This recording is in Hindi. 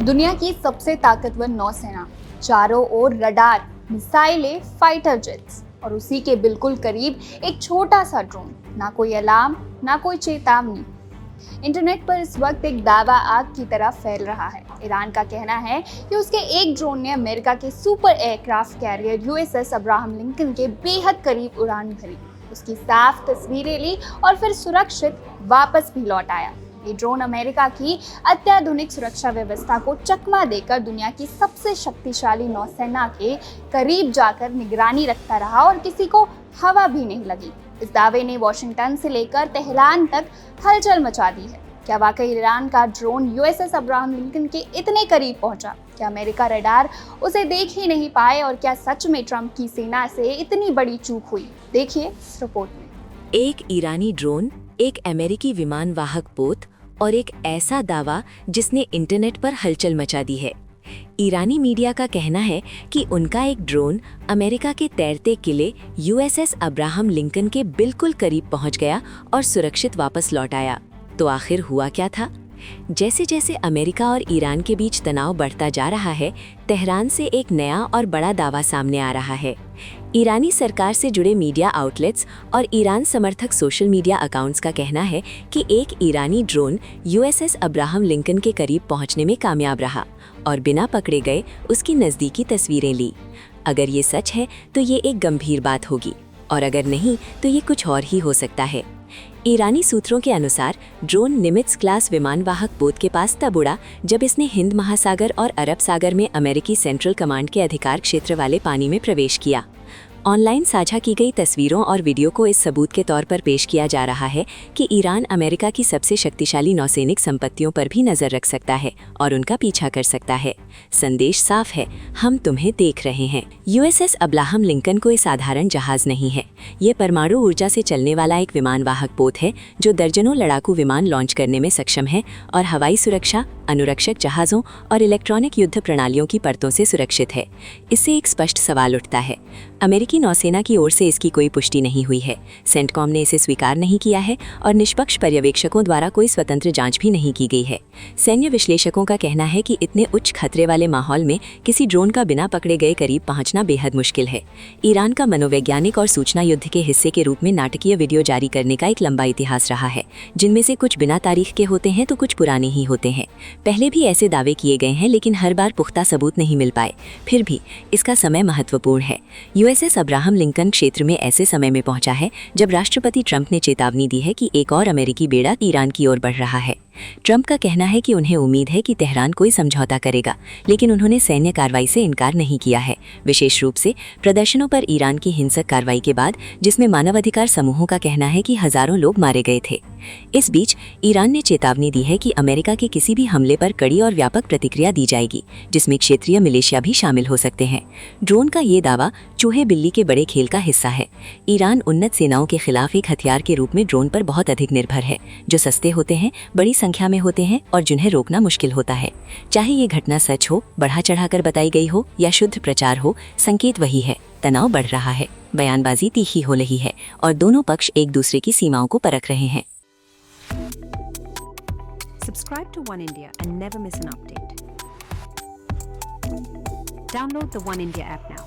दुनिया की सबसे ताकतवर नौसेना, चारों ओर रडार, मिसाइलें, फाइटर जेट्स और उसी के बिल्कुल करीब एक छोटा सा ड्रोन। ना कोई अलार्म, ना कोई चेतावनी। इंटरनेट पर इस वक्त एक दावा आग की तरह फैल रहा है। ईरान का कहना है कि उसके एक ड्रोन ने अमेरिका के super aircraft carrier USS Abraham Lincoln के बेहद करीब उड़ान भरी, उसकी साफ तस्वीरें ली और फिर सुरक्षित वापस भी लौट आया। ये ड्रोन अमेरिका की अत्याधुनिक सुरक्षा व्यवस्था को चकमा देकर दुनिया की सबसे शक्तिशाली नौसेना के करीब जाकर निगरानी रखता रहा और किसी को हवा भी नहीं लगी। इस दावे ने वॉशिंगटन से लेकर तेहरान तक हलचल मचा दी है। क्या वाकई ईरान का ड्रोन यूएसएस अब्राहम लिंकन के इतने करीब पहुंचा? क्या अमेरिका रडार उसे देख ही नहीं पाए? और क्या सच में ट्रंप की सेना से इतनी बड़ी चूक हुई? देखिए इस रिपोर्ट में। एक ईरानी ड्रोन, एक अमेरिकी विमान वाहक पोत और एक ऐसा दावा जिसने इंटरनेट पर हलचल मचा दी है। ईरानी मीडिया का कहना है कि उनका एक ड्रोन अमेरिका के तैरते किले यूएसएस अब्राहम लिंकन के बिल्कुल करीब पहुंच गया और सुरक्षित वापस लौट आया। तो आखिर हुआ क्या था? जैसे जैसे अमेरिका और ईरान के बीच तनाव बढ़ता जा रहा है, तेहरान से एक नया और बड़ा दावा सामने आ रहा है। ईरानी सरकार से जुड़े मीडिया आउटलेट्स और ईरान समर्थक सोशल मीडिया अकाउंट्स का कहना है कि एक ईरानी ड्रोन यूएसएस अब्राहम लिंकन के करीब पहुंचने में कामयाब रहा और बिना पकड़े गए उसकी नज़दीकी तस्वीरें ली। अगर ये सच है तो ये एक गंभीर बात होगी, और अगर नहीं तो ये कुछ और ही हो सकता है। ईरानी सूत्रों के अनुसार ड्रोन निमित्ज क्लास विमान वाहक पोत के पास तब उड़ा जब इसने हिंद महासागर और अरब सागर में अमेरिकी सेंट्रल कमांड के अधिकार क्षेत्र वाले पानी में प्रवेश किया। ऑनलाइन साझा की गई तस्वीरों और वीडियो को इस सबूत के तौर पर पेश किया जा रहा है कि ईरान अमेरिका की सबसे शक्तिशाली नौसैनिक संपत्तियों पर भी नजर रख सकता है और उनका पीछा कर सकता है। संदेश साफ है, हम तुम्हें देख रहे हैं। यूएसएस अब्राहम लिंकन कोई साधारण जहाज नहीं है। ये परमाणु ऊर्जा से चलने वाला एक विमान वाहक पोत है जो दर्जनों लड़ाकू विमान लॉन्च करने में सक्षम है और हवाई सुरक्षा, अनुरक्षक जहाज़ों और इलेक्ट्रॉनिक युद्ध प्रणालियों की परतों से सुरक्षित है। इससे एक स्पष्ट सवाल उठता है। अमेरिकी नौसेना की ओर से इसकी कोई पुष्टि नहीं हुई है, सेंटकॉम ने इसे स्वीकार नहीं किया है और निष्पक्ष पर्यवेक्षकों द्वारा कोई स्वतंत्र जांच भी नहीं की गई है। सैन्य विश्लेषकों का कहना है कि इतने उच्च खतरे वाले माहौल में किसी ड्रोन का बिना पकड़े गए करीब पहुंचना बेहद मुश्किल है। ईरान का मनोवैज्ञानिक और सूचना युद्ध के हिस्से के रूप में नाटकीय वीडियो जारी करने का एक लंबा इतिहास रहा है, जिनमें से कुछ बिना तारीख के होते हैं तो कुछ पुराने ही होते हैं। पहले भी ऐसे दावे किए गए हैं, लेकिन हर बार पुख्ता सबूत नहीं मिल पाए। फिर भी इसका समय महत्वपूर्ण है। यूएसएस अब्राहम लिंकन क्षेत्र में ऐसे समय में पहुंचा है जब राष्ट्रपति ट्रंप ने चेतावनी दी है कि एक और अमेरिकी बेड़ा ईरान की ओर बढ़ रहा है। ट्रंप का कहना है कि उन्हें उम्मीद है कि तेहरान कोई समझौता करेगा, लेकिन उन्होंने सैन्य कार्रवाई से इनकार नहीं किया है, विशेष रूप से प्रदर्शनों पर ईरान की हिंसक कार्रवाई के बाद, जिसमें मानवाधिकार समूहों का कहना है कि हजारों लोग मारे गए थे। इस बीच ईरान ने चेतावनी दी है कि अमेरिका के किसी भी हमले पर कड़ी और व्यापक प्रतिक्रिया दी जाएगी, जिसमें क्षेत्रीय मिलिशिया भी शामिल हो सकते हैं। ड्रोन का ये दावा चूहे बिल्ली के बड़े खेल का हिस्सा है। ईरान उन्नत सेनाओं के खिलाफ एक हथियार के रूप में ड्रोन पर बहुत अधिक निर्भर है, जो सस्ते होते हैं, बड़ी संख्या में होते हैं और जिन्हें रोकना मुश्किल होता है। चाहे ये घटना सच हो, बढ़ा चढ़ाकर बताई गई हो या शुद्ध प्रचार हो, संकेत वही है, तनाव बढ़ रहा है, बयानबाजी तीखी हो रही है और दोनों पक्ष एक दूसरे की सीमाओं को परख रहे हैं। Subscribe to One India and never miss an update. Download the One India app now.